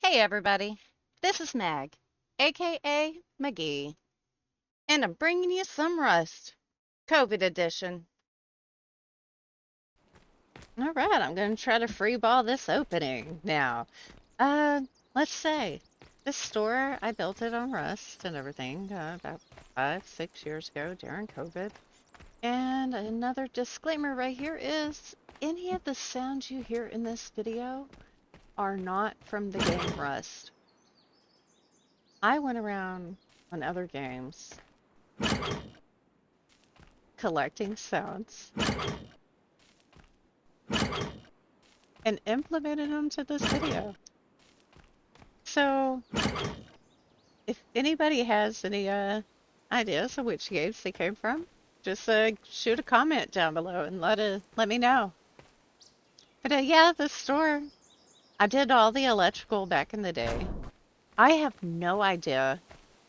Hey everybody, this is Mag, aka McGee, and I'm bringing you some Rust, COVID edition. All right, I'm going to try to freeball this opening now. Uh, let's say this store, I built it on Rust and everything about 5, 6 years ago during COVID. And another disclaimer right here is any of the sounds you hear in this video are not from the game Rust. I went around on other games collecting sounds and implemented them to this video. So if anybody has any ideas of which games they came from, just shoot a comment down below and let me know. But yeah, the store, I did all the electrical back in the day. I have no idea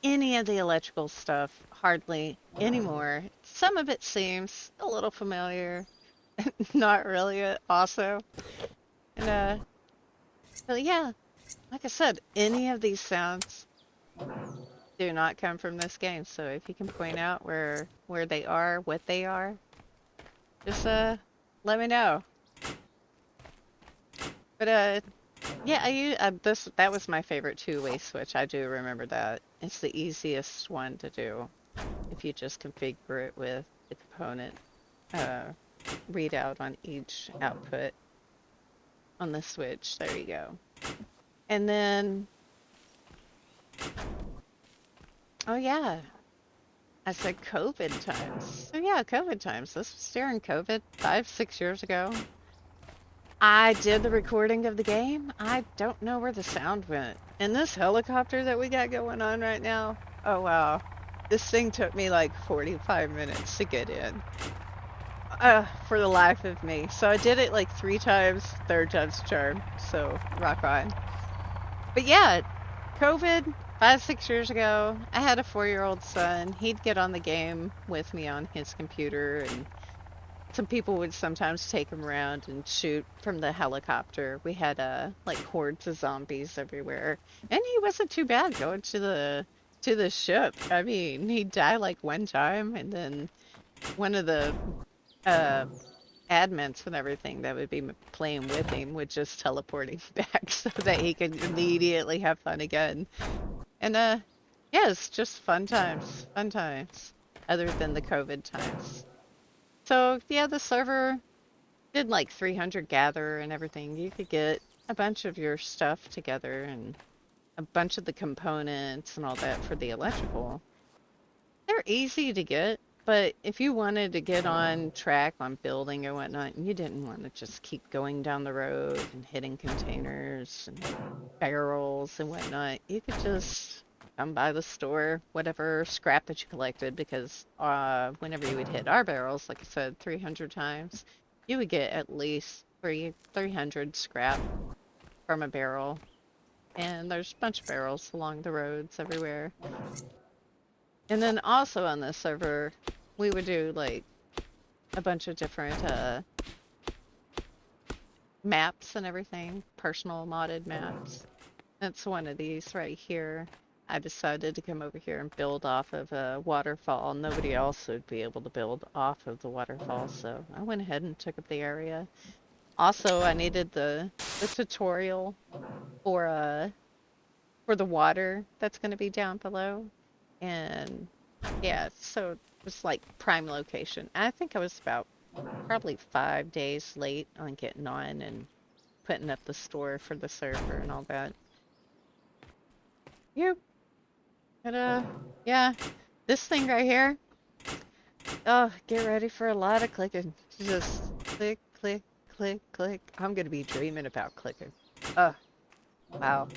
any of the electrical stuff hardly anymore. Some of it seems a little familiar, not really also. And but yeah, like I said, any of these sounds do not come from this game. So if you can point out where they are, what they are, just let me know. But yeah, this that was my favorite two-way switch. I do remember that. It's the easiest one to do if you just configure it with the component uh readout on each output on the switch. There you go. And then oh yeah, I said COVID times. So yeah, COVID times. This was during COVID, 5, 6 years ago. I did the recording of the game. I don't know where the sound went. And this helicopter that we got going on right now, oh wow. This thing took me like 45 minutes to get in. For the life of me. So I did it like 3 times, third time's the charm. So rock on. But yeah, COVID, 5, 6 years ago, I had a 4-year-old son. He'd get on the game with me on his computer, and some people would sometimes take him around and shoot from the helicopter. We had like hordes of zombies everywhere, and he wasn't too bad going to the ship. I mean, he'd die like one time, and then one of the uh admins and everything that would be playing with him would just teleport him back so that he could immediately have fun again. And yeah, it's just fun times, other than the COVID times. So yeah, the server did like 300 gather and everything. You could get a bunch of your stuff together and a bunch of the components and all that for the electrical. They're easy to get, but if you wanted to get on track on building and whatnot, and you didn't want to just keep going down the road and hitting containers and barrels and whatnot, you could just come by the store, whatever scrap that you collected, because whenever you would hit our barrels, like I said, 300 times, you would get at least 300 scrap from a barrel. And there's a bunch of barrels along the roads everywhere. And then also on this server, we would do like a bunch of different maps and everything, personal modded maps. That's one of these right here. I decided to come over here and build off of a waterfall. Nobody else would be able to build off of the waterfall, so I went ahead and took up the area. Also, I needed the tutorial for the water that's going to be down below. And yeah, so it was like prime location. I think I was about probably 5 days late on getting on and putting up the store for the server and all that. Yep. But yeah, this thing right here. Oh, get ready for a lot of clicking. Just click, click, click, click. I'm gonna be dreaming about clicking. Oh, wow.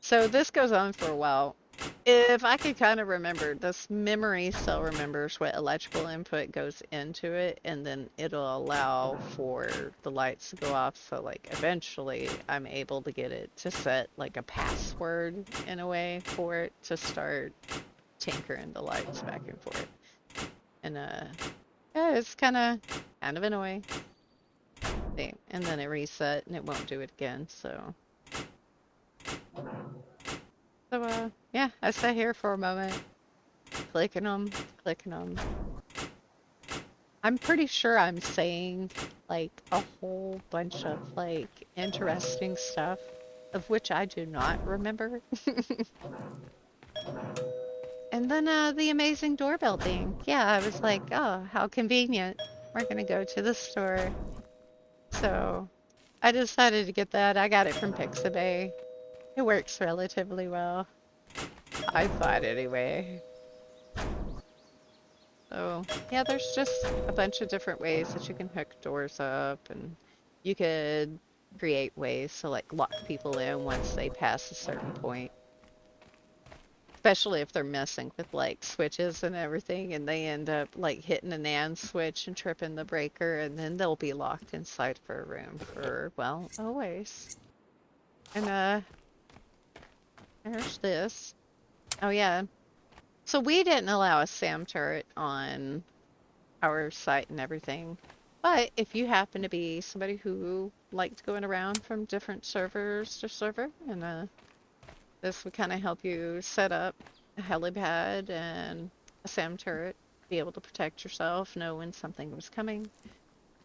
So this goes on for a while. If I could kind of remember, this memory still remembers what electrical input goes into it, and then it'll allow for the lights to go off. So like eventually I'm able to get it to set like a password in a way for it to start tinkering the lights back and forth. And yeah, it's kind of annoying. See, and then it reset and it won't do it again, so So, yeah, I sat here for a moment, clicking them, clicking them. I'm pretty sure I'm saying like a whole bunch of like interesting stuff, of which I do not remember. And then the amazing doorbell thing. Yeah, I was like, oh, how convenient. We're gonna go to the store. So I decided to get that. I got it from Pixabay. It works relatively well. I thought anyway. So yeah, there's just a bunch of different ways that you can hook doors up, and you could create ways to like lock people in once they pass a certain point. Especially if they're messing with like switches and everything and they end up like hitting an and switch and tripping the breaker, and then they'll be locked inside for a room for, well, always. And there's this. Oh yeah. So we didn't allow a SAM turret on our site and everything. But if you happen to be somebody who liked going around from different servers to server, and this would kind of help you set up a helipad and a SAM turret, be able to protect yourself, know when something was coming,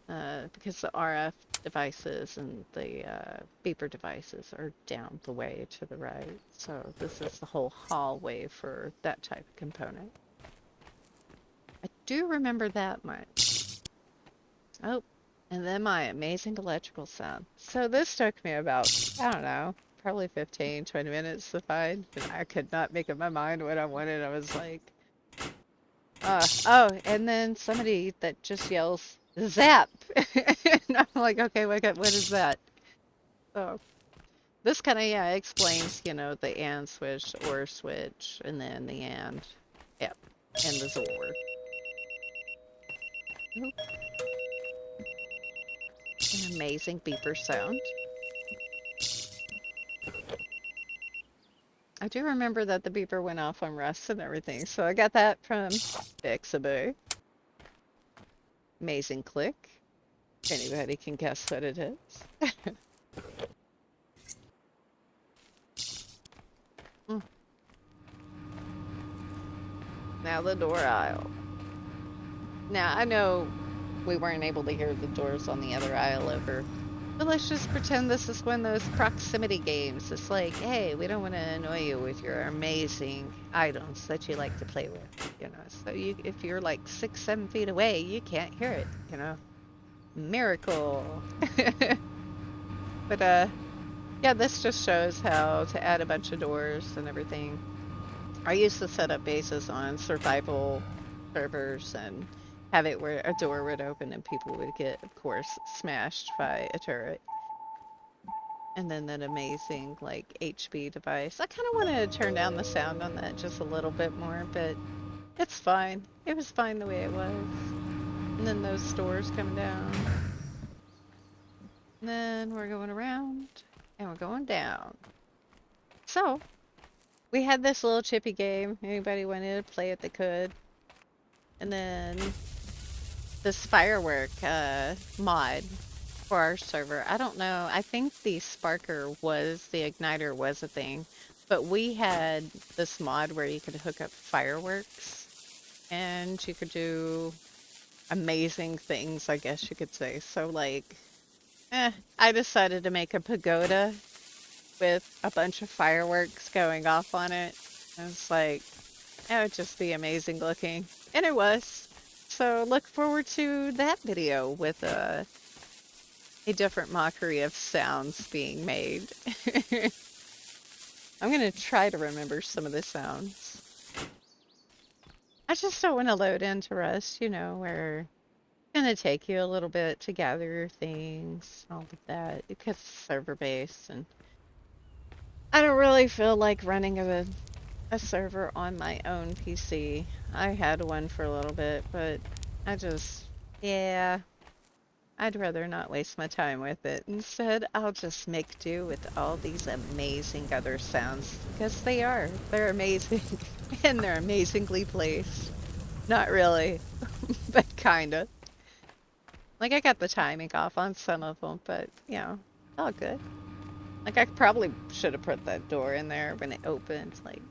because the RF devices and the beeper devices are down the way to the right. So this is the whole hallway for that type of component. I do remember that much. Oh, and then my amazing electrical sound. So this took me about, I don't know, probably 15, 20 minutes to find. And I could not make up my mind what I wanted. I was like, oh, and then somebody that just yells, zap. And I'm like, okay, what is that? So this kind of, yeah, explains, you know, the and switch, or switch, and then the and. Yep, and the Zor. Oop, an amazing beeper sound. I do remember that the beeper went off on Rust and everything, so I got that from Pixabay. Amazing click. Anybody can guess what it is. Mm. Now the door aisle. Now I know we weren't able to hear the doors on the other aisle over, but let's just pretend this is one of those proximity games. It's like, hey, we don't want to annoy you with your amazing items that you like to play with, you know. So if you're like 6, 7 feet away, you can't hear it, you know. Miracle. But yeah, this just shows how to add a bunch of doors and everything. I used to set up bases on survival servers and have it where a door would open and people would get, of course, smashed by a turret. And then that amazing, like, HB device. I kind of wanted to turn down the sound on that just a little bit more, but it's fine. It was fine the way it was. And then those doors coming down. And then we're going around, and we're going down. So, we had this little chippy game. Anybody wanted to play it, they could. And then this firework mod for our server. I don't know. I think the sparker was, the igniter was a thing. But we had this mod where you could hook up fireworks. And you could do amazing things, I guess you could say. So, like, I decided to make a pagoda with a bunch of fireworks going off on it. I was like, that would just be amazing looking. And it was. So look forward to that video with a different mockery of sounds being made. I'm going to try to remember some of the sounds. I just don't want to load into Rust, you know, where going to take you a little bit to gather your things, all of that, because it's server based, and I don't really feel like running a server on my own PC. I had one for a little bit, but yeah, I'd rather not waste my time with it. Instead, I'll just make do with all these amazing other sounds, because they're amazing, and they're amazingly placed. Not really, but kinda. Like, I got the timing off on some of them, but, you know, all good. Like, I probably should have put that door in there when it opened, like,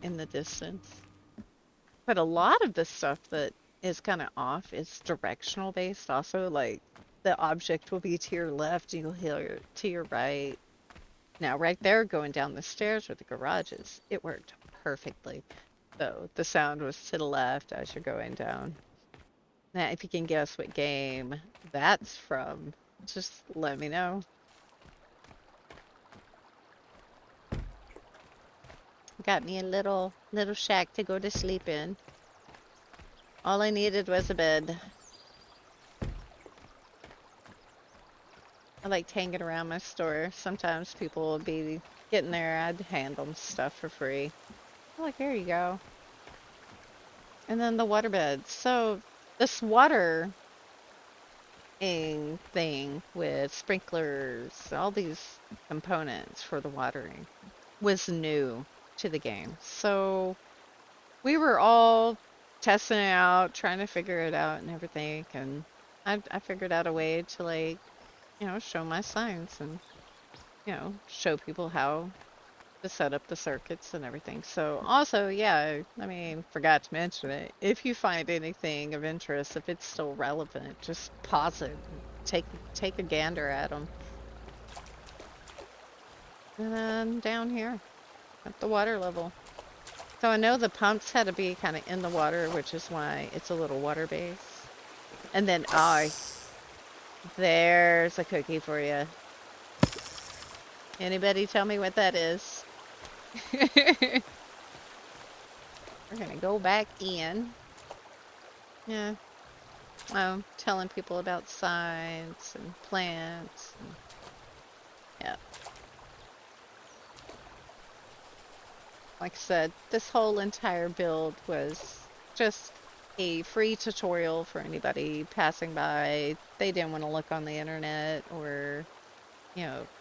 in the distance. But a lot of the stuff that is kind of off is directional based also. Like, the object will be to your left, you'll hear it to your right. Now, right there, going down the stairs where the garage is, it worked perfectly. So the sound was to the left as you're going down. Now, if you can guess what game that's from, just let me know. Got me a little shack to go to sleep in. All I needed was a bed. I liked hanging around my store. Sometimes people would be getting there. I'd hand them stuff for free. Like, here you go. And then the waterbed. So this water thing with sprinklers, all these components for the watering was new to the game. So we were all testing it out, trying to figure it out and everything. And I figured out a way to, like, show my science and, show people how to set up the circuits and everything. So also, yeah, I mean, forgot to mention it. If you find anything of interest, if it's still relevant, just pause it. Take a gander at them. And then down here at the water level. So I know the pumps had to be kind of in the water, which is why it's a little water base. And then, there's a cookie for you. Anybody tell me what that is? We're gonna go back in. Yeah. Telling people about science and plants. And, yeah. Like I said, this whole entire build was just a free tutorial for anybody passing by. They didn't want to look on the internet or,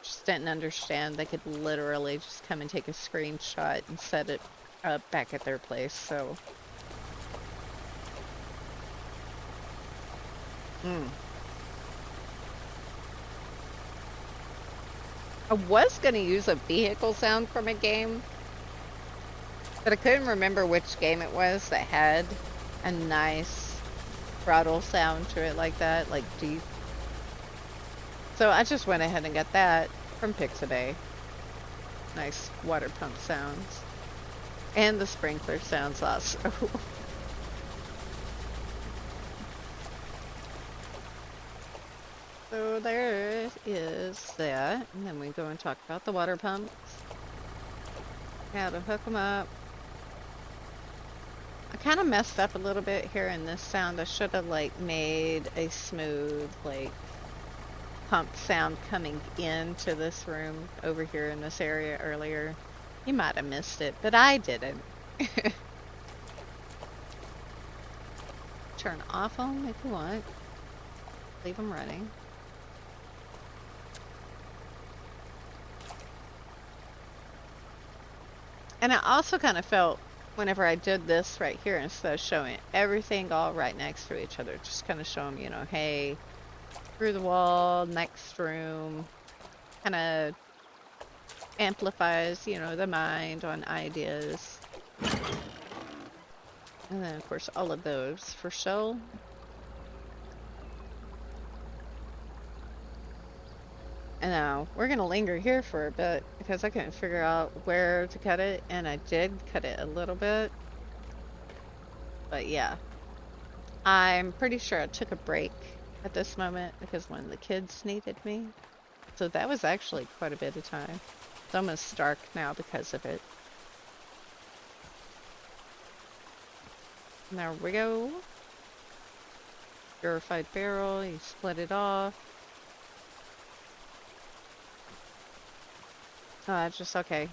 just didn't understand. They could literally just come and take a screenshot and set it up back at their place. So, I was going to use a vehicle sound from a game, but I couldn't remember which game it was that had a nice throttle sound to it like that, like deep. So I just went ahead and got that from Pixabay. Nice water pump sounds. And the sprinkler sounds also. So there is that. And then we go and talk about the water pumps. How to hook them up. I kind of messed up a little bit here in this sound. I should have, like, made a smooth, like, pump sound coming into this room over here in this area earlier. You might have missed it, but I didn't. Turn off them if you want. Leave them running. And I also kind of felt whenever I did this right here, instead of showing everything all right next to each other, just kind of show them, hey, through the wall, next room, kind of amplifies, the mind on ideas. And then, of course, all of those for show. And now we're going to linger here for a bit because I couldn't figure out where to cut it, and I did cut it a little bit. But yeah, I'm pretty sure I took a break at this moment because one of the kids needed me. So that was actually quite a bit of time. It's almost dark now because of it. There we go. Purified barrel, you split it off. Just okay.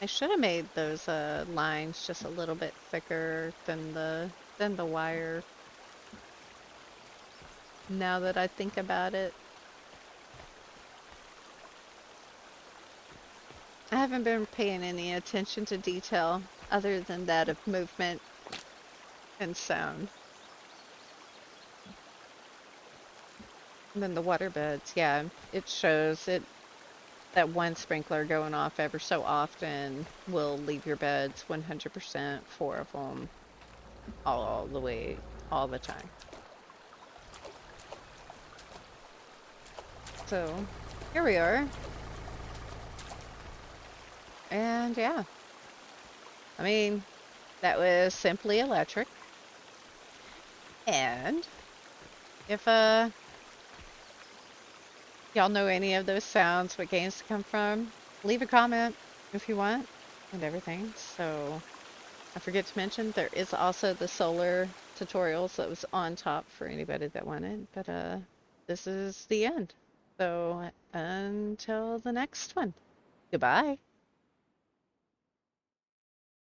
I should have made those lines just a little bit thicker than the wire. Now that I think about it. I haven't been paying any attention to detail other than that of movement and sound. And then the water beds, yeah, it shows it that one sprinkler going off ever so often will leave your beds 100%, four of them, all the way, all the time. So here we are. And yeah, I mean, that was Simply Electric. And if y'all know any of those sounds, what games to come from, leave a comment if you want and everything. So I forget to mention there is also the solar tutorials that was on top for anybody that wanted, but this is the end. So until the next one, goodbye.